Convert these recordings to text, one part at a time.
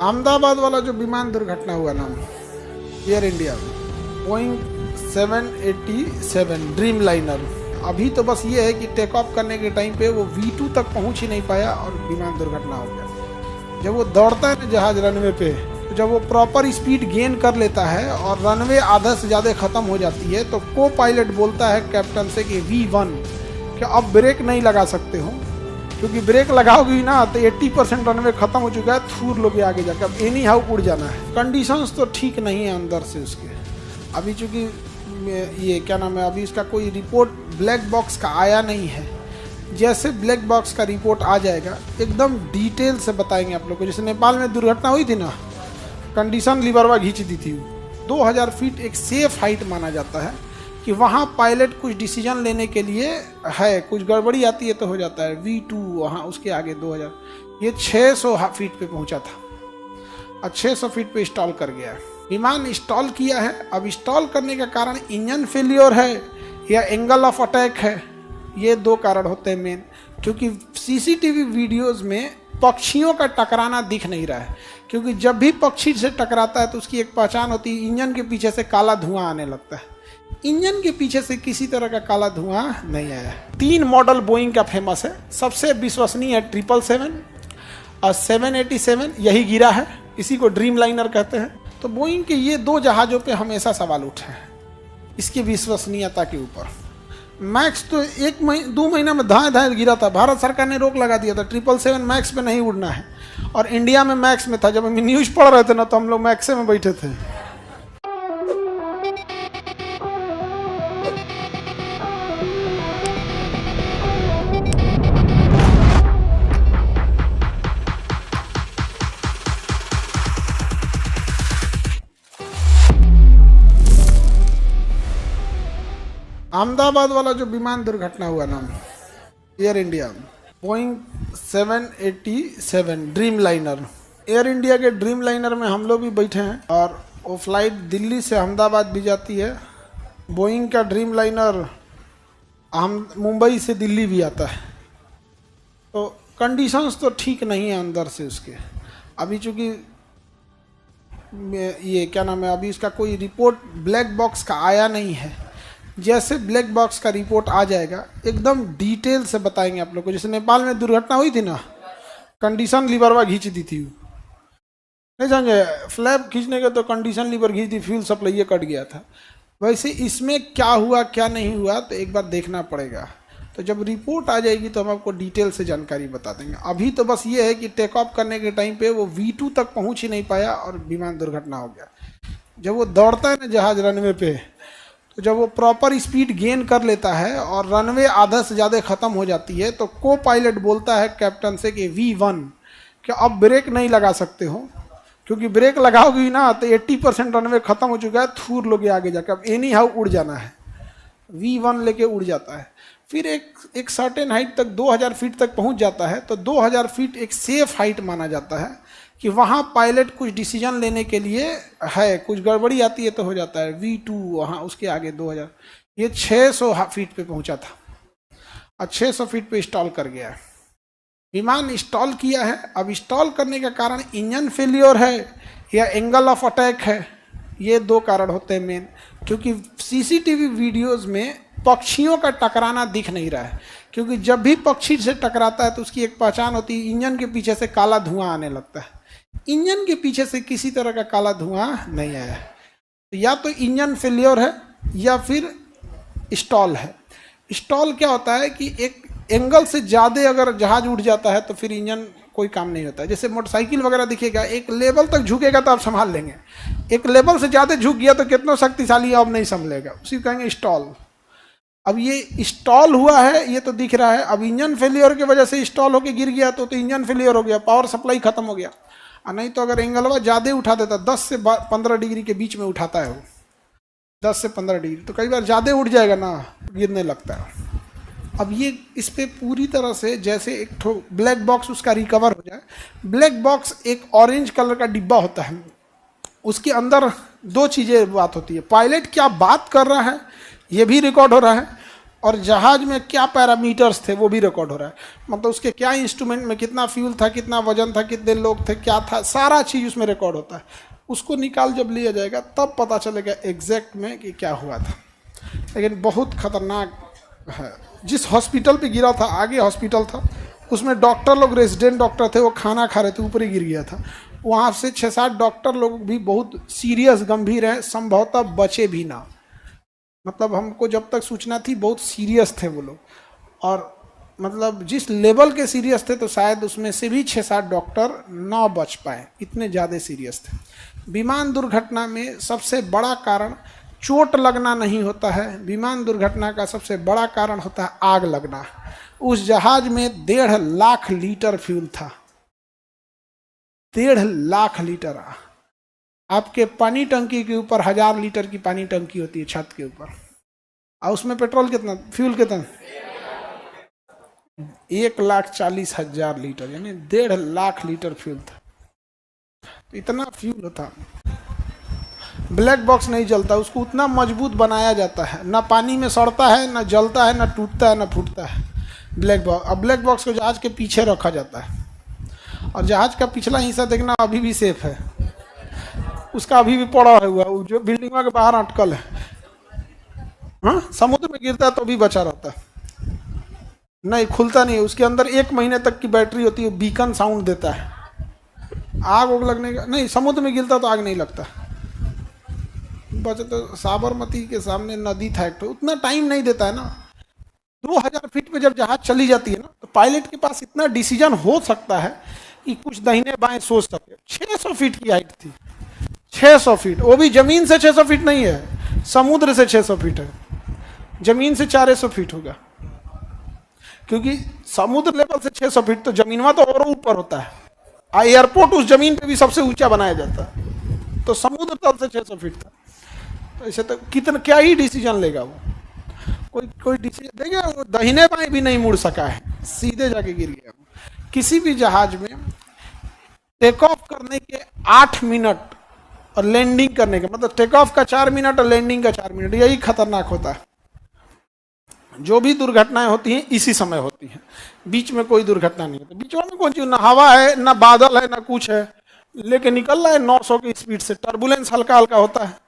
अहमदाबाद वाला जो विमान दुर्घटना हुआ ना एयर इंडिया में, बोइंग 787 ड्रीम लाइनर, अभी तो बस ये है कि टेक ऑफ करने के टाइम पे वो V2 तक पहुंच ही नहीं पाया और विमान दुर्घटना हो गया। जब वो दौड़ता है ना जहाज रनवे पे, तो जब वो प्रॉपर स्पीड गेन कर लेता है और रनवे आधा से ज़्यादा ख़त्म हो जाती है, तो को पायलट बोलता है कैप्टन से कि V1 कि अब ब्रेक नहीं लगा सकते हो, क्योंकि ब्रेक लगाओगी ना तो 80% रनवे खत्म हो चुका है, थूर लोगे आगे जाकर, अब एनी हाउ उड़ जाना है। कंडीशंस तो ठीक नहीं है अंदर से उसके। अभी चूँकि ये क्या नाम है, अभी इसका कोई रिपोर्ट ब्लैक बॉक्स का आया नहीं है। जैसे ब्लैक बॉक्स का रिपोर्ट आ जाएगा एकदम डिटेल से बताएंगे आप लोग को। जैसे नेपाल में दुर्घटना हुई थी ना, कंडीशन लिबरवा खींच दी थी। 2000 फीट एक सेफ हाइट माना जाता है कि वहाँ पायलट कुछ डिसीजन लेने के लिए है, कुछ गड़बड़ी आती है तो हो जाता है। V2 वहाँ उसके आगे 2000, ये 600 फीट पे पहुँचा था और 600 फीट पे इंस्टॉल कर गया है। विमान इंस्टॉल किया है, अब इंस्टॉल करने का कारण इंजन फेलियर है या एंगल ऑफ अटैक है, ये दो कारण होते हैं मेन। क्योंकि सीसीटीवी वीडियोस में पक्षियों का टकराना दिख नहीं रहा है, क्योंकि जब भी पक्षी से टकराता है तो उसकी एक पहचान होती है, इंजन के पीछे से काला धुआं आने लगता है। इंजन के पीछे से किसी तरह का काला धुआं नहीं आया। 3 मॉडल बोइंग का फेमस है, सबसे विश्वसनीय है 777 और 787, यही गिरा है, इसी को ड्रीम लाइनर कहते हैं। तो बोइंग के ये 2 जहाज़ों पे हमेशा सवाल उठे हैं इसकी विश्वसनीयता के ऊपर। मैक्स तो 1-2 महीना में धाए गिरा था, भारत सरकार ने रोक लगा दिया था, 777 मैक्स पे नहीं उड़ना है। और इंडिया में मैक्स में था, जब हम न्यूज़ पढ़ रहे थे ना तो हम लोग मैक्से में बैठे थे। अहमदाबाद वाला जो विमान दुर्घटना हुआ ना एयर इंडिया में, Boeing 787 dream liner, air India के ड्रीम लाइनर में हम लोग भी बैठे हैं और वो फ्लाइट दिल्ली से अहमदाबाद भी जाती है। बोइंग का ड्रीम लाइनर मुंबई से दिल्ली भी आता है। तो कंडीशंस तो ठीक नहीं है अंदर से उसके। अभी चूँकि ये क्या नाम है, अभी इसका कोई रिपोर्ट ब्लैक बॉक्स का आया नहीं है। जैसे ब्लैक बॉक्स का रिपोर्ट आ जाएगा एकदम डिटेल से बताएंगे आप लोग को। जैसे नेपाल में दुर्घटना हुई थी ना, कंडीशन लिबरवा खींच दी थी, नहीं समझे, फ्लैप खींचने के तो कंडीशन लीवर खींच दी, फ्यूल सप्लाई कट गया था। वैसे इसमें क्या हुआ क्या नहीं हुआ तो एक बार देखना पड़ेगा। तो जब रिपोर्ट आ जाएगी तो हम आपको डिटेल से जानकारी बता देंगे। अभी तो बस ये है कि टेक ऑफ करने के टाइम पे वो V2 तक पहुंच ही नहीं पाया और विमान दुर्घटना हो गया। जब वो दौड़ता है ना जहाज रनवे पे, तो जब वो प्रॉपर स्पीड गेन कर लेता है और रनवे आधा से ज़्यादा ख़त्म हो जाती है, तो को पायलट बोलता है कैप्टन से कि V1 कि अब ब्रेक नहीं लगा सकते हो, क्योंकि ब्रेक लगाओगी ना तो 80% रनवे ख़त्म हो चुका है, थूर लोगे आगे जाकर, अब एनी हाउ उड़ जाना है। V1 लेके उड़ जाता है, फिर एक सर्टेन हाइट तक 2000 फीट तक पहुंच जाता है। तो 2000 फीट एक सेफ हाइट माना जाता है कि वहाँ पायलट कुछ डिसीजन लेने के लिए है, कुछ गड़बड़ी आती है तो हो जाता है। V2 वहाँ उसके आगे 2000, ये 600 फीट पे पहुँचा था और 600 फीट पे इंस्टॉल कर गया है। विमान इंस्टॉल किया है, अब इंस्टॉल करने का कारण इंजन फेलियर है या एंगल ऑफ अटैक है, ये दो कारण होते हैं मेन। क्योंकि सीसीटीवी वीडियोस में पक्षियों का टकराना दिख नहीं रहा है, क्योंकि जब भी पक्षी से टकराता है तो उसकी एक पहचान होती है, इंजन के पीछे से काला धुआं आने लगता है। इंजन के पीछे से किसी तरह का काला धुआं नहीं आया, तो या तो इंजन फेलियर है या फिर स्टॉल है। स्टॉल क्या होता है कि एक एंगल से ज़्यादा अगर जहाज उड़ जाता है तो फिर इंजन कोई काम नहीं होता है। जैसे मोटरसाइकिल वगैरह दिखेगा, एक लेवल तक झुकेगा तो आप संभाल लेंगे, एक लेवल से ज़्यादा झुक गया तो कितना शक्तिशाली है अब नहीं संभलेगा, उसी कहेंगे स्टॉल। अब ये स्टॉल हुआ है, ये तो दिख रहा है। अब इंजन फेलियर की वजह से स्टॉल होकर गिर गया तो इंजन फेलियर हो गया, पावर सप्लाई खत्म हो गया। और नहीं तो अगर एंगलवा ज़्यादा उठा देता, 10 से 15 डिग्री के बीच में उठाता है वो, 10 से 15 डिग्री, तो कई बार ज़्यादा उठ जाएगा ना, गिरने लगता है। अब ये इस पर पूरी तरह से जैसे एक ठो ब्लैक बॉक्स उसका रिकवर हो जाए। ब्लैक बॉक्स एक ऑरेंज कलर का डिब्बा होता है, उसके अंदर 2 चीज़ें बात होती है, पायलट क्या बात कर रहा है ये भी रिकॉर्ड हो रहा है, और जहाज में क्या पैरामीटर्स थे वो भी रिकॉर्ड हो रहा है। मतलब उसके क्या इंस्ट्रूमेंट में कितना फ्यूल था, कितना वजन था, कितने लोग थे, क्या था, सारा चीज़ उसमें रिकॉर्ड होता है। उसको निकाल जब लिया जाएगा तब पता चलेगा एग्जैक्ट में कि क्या हुआ था। लेकिन बहुत खतरनाक है। जिस हॉस्पिटल पे गिरा था, आगे हॉस्पिटल था, उसमें डॉक्टर लोग, रेजिडेंट डॉक्टर थे, वो खाना खा रहे थे, ऊपर ही गिर गया था। वहाँ से 6-7 डॉक्टर लोग भी बहुत सीरियस, गंभीर हैं, संभवतः बचे भी ना। मतलब हमको जब तक सूचना थी बहुत सीरियस थे वो लोग, और मतलब जिस लेवल के सीरियस थे तो शायद उसमें से भी 6-7 डॉक्टर ना बच पाए, इतने ज़्यादा सीरियस थे। विमान दुर्घटना में सबसे बड़ा कारण चोट लगना नहीं होता है, विमान दुर्घटना का सबसे बड़ा कारण होता है आग लगना। उस जहाज में 1.5 लाख लीटर फ्यूल था, 1.5 लाख लीटर। आपके पानी टंकी के ऊपर 1000 लीटर की पानी टंकी होती है छत के ऊपर, और उसमें पेट्रोल कितना, फ्यूल कितना, 1,40,000 लीटर, यानी 1.5 लाख लीटर फ्यूल था। तो इतना फ्यूल था। ब्लैक बॉक्स नहीं जलता, उसको उतना मजबूत बनाया जाता है, ना पानी में सड़ता है, ना जलता है, ना टूटता है, ना फूटता है ब्लैक बॉक्स। अब ब्लैक बॉक्स को जहाज के पीछे रखा जाता है, और जहाज का पिछला हिस्सा देखना अभी भी सेफ है, उसका अभी भी पड़ा हुआ है, जो बिल्डिंग के बाहर अटकल है। हाँ, समुद्र में गिरता है तो भी बचा रहता है, नहीं खुलता नहीं है। उसके अंदर 1 महीने तक की बैटरी होती है, बीकन साउंड देता है। आग उग लगने का नहीं, समुद्र में गिरता तो आग नहीं लगता। बचे तो साबरमती के सामने नदी था एक, तो उतना टाइम नहीं देता है ना। 2000 फीट पे जब जहाज चली जाती है ना, तो पायलट के पास इतना डिसीजन हो सकता है कि कुछ दाहिने बाएं सोच सके। 600 फीट की हाइट थी, 600 फीट, वो भी जमीन से 600 फीट नहीं है, समुद्र से 600 फीट है, जमीन से 400 फीट होगा, क्योंकि समुद्र लेवल से 600 फीट तो जमीनवा तो और ऊपर होता है। एयरपोर्ट उस जमीन पे भी सबसे ऊंचा बनाया जाता है, तो समुद्र तल से 600 फीट था। तो ऐसे तो कितना, क्या ही डिसीजन लेगा वो, कोई डिसीजन देगा? वो दाहिने बाएं भी नहीं मुड़ सका है, सीधे जाके गिर गया। किसी भी जहाज में टेक ऑफ करने के 8 मिनट और लैंडिंग करने के, मतलब टेक ऑफ का 4 मिनट और लैंडिंग का 4 मिनट, यही खतरनाक होता है। जो भी दुर्घटनाएं होती हैं इसी समय होती हैं, बीच में कोई दुर्घटना नहीं होती। बीच में कौन चीज, ना हवा है, ना बादल है, ना कुछ है, लेके निकल रहा है 900 की स्पीड से। टर्बुलेंस हल्का हल्का होता है,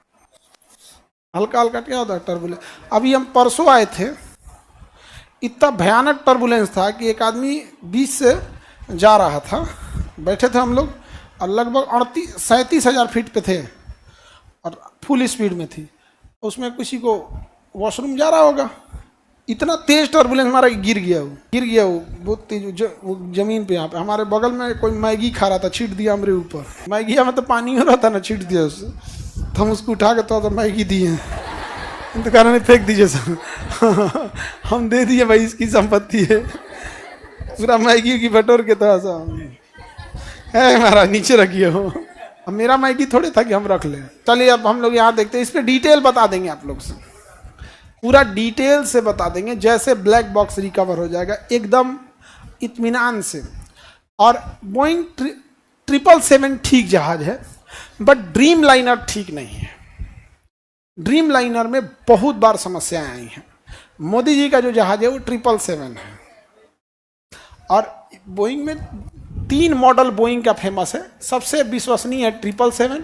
हल्का हल्का क्या होता है टर्बुलेंस। अभी हम परसों आए थे, इतना भयानक टर्बुलेंस था कि एक आदमी बीच से जा रहा था, बैठे थे हम लोग, और लगभग 37 हजार फीट पे थे और फुल स्पीड में थी। उसमें किसी को वॉशरूम जा रहा होगा, इतना तेज टर्बुलेंस मारा कि गिर गया वो बहुत तेज, वो जमीन पे। यहाँ पे हमारे बगल में कोई मैगी खा रहा था, छीट दिया हमारे ऊपर। मैगी में तो पानी हो रहा था ना, छीट दिया उससे, तो हम उसको उठा के तो मैगी दिए, तो कारण नहीं फेंक दीजिए सर हम दे दिए भाई, इसकी संपत्ति है। पूरा मैगी की बटोर के थोड़ा सा है हमारा, नीचे रखिए हो। अब मेरा मैगी थोड़े था कि हम रख लें। चलिए अब हम लोग यहाँ देखते हैं, इस पर डिटेल बता देंगे आप लोग से, पूरा डिटेल से बता देंगे, जैसे ब्लैक बॉक्स रिकवर हो जाएगा एकदम इत्मीनान से। और बोइंग 777 ठीक जहाज है, बट ड्रीम लाइनर ठीक नहीं है। ड्रीम लाइनर में बहुत बार समस्याएं आई हैं। मोदी जी का जो जहाज है वो 777 है, और बोइंग में 3 मॉडल बोइंग का फेमस है। सबसे विश्वसनीय है 777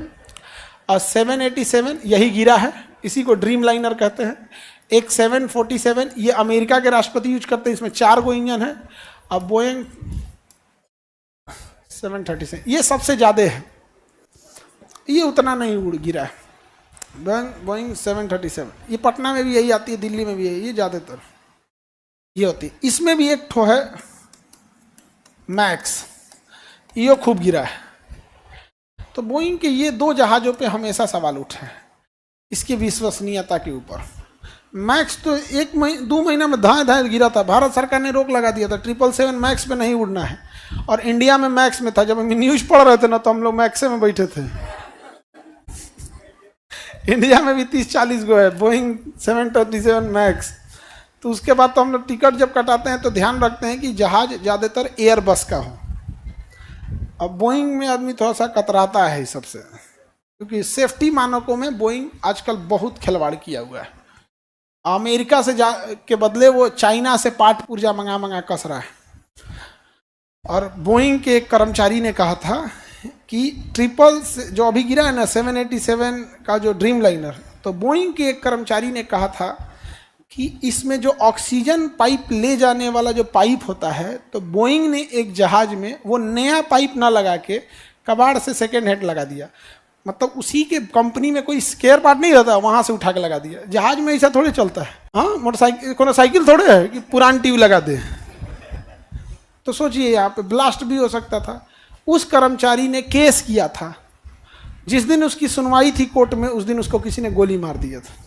और 787, यही गिरा है, इसी को ड्रीम लाइनर कहते हैं। एक 747, ये अमेरिका के राष्ट्रपति यूज करते हैं, इसमें 4 गो इंजन है। अब बोइंग 737 ये सबसे ज़्यादा है, ये उतना नहीं उड़ गिरा है। बोइंग 737 ये पटना में भी यही आती है, दिल्ली में भी यही, ये ज़्यादातर ये होती है। इसमें भी एक ठो है मैक्स, ये खूब गिरा है। तो बोइंग के ये 2 जहाज़ों पे हमेशा सवाल उठे हैं, इसकी विश्वसनीयता के ऊपर। मैक्स तो 2 महीना में धाए गिरा था, भारत सरकार ने रोक लगा दिया था, 777 मैक्स पे नहीं उड़ना है। और इंडिया में मैक्स में था, जब हम न्यूज़ पढ़ रहे थे ना, तो हम लोग मैक्से में बैठे थे। इंडिया में भी 30-40 गो है बोइंग 737 मैक्स। तो उसके बाद तो हम लोग टिकट जब कटाते हैं तो ध्यान रखते हैं कि जहाज ज़्यादातर एयरबस का हो। अब बोइंग में आदमी थोड़ा सा कतराता है इस सबसे, क्योंकि सेफ्टी मानकों में बोइंग आजकल बहुत खिलवाड़ किया हुआ है। अमेरिका से के बदले वो चाइना से पार्ट पुर्जा मंगा मंगा कस रहा है। और बोइंग के एक कर्मचारी ने कहा था कि ट्रिपल जो अभी गिरा है ना 787 का जो ड्रीम लाइनर, तो बोइंग के एक कर्मचारी ने कहा था कि इसमें जो ऑक्सीजन पाइप ले जाने वाला जो पाइप होता है, तो बोइंग ने एक जहाज में वो नया पाइप ना लगा के कबाड़ से सेकेंड हैंड लगा दिया। मतलब उसी के कंपनी में कोई स्केयर पार्ट नहीं रहता, वहां से उठा के लगा दिया। जहाज में ऐसा थोड़े चलता है। हाँ, मोटरसाइकिल कोनो साइकिल थोड़े है कि पुरान ट्यूब लगा दे। तो सोचिए यहाँ पे ब्लास्ट भी हो सकता था। उस कर्मचारी ने केस किया था। जिस दिन उसकी सुनवाई थी कोर्ट में, उस दिन उसको किसी ने गोली मार दिया था।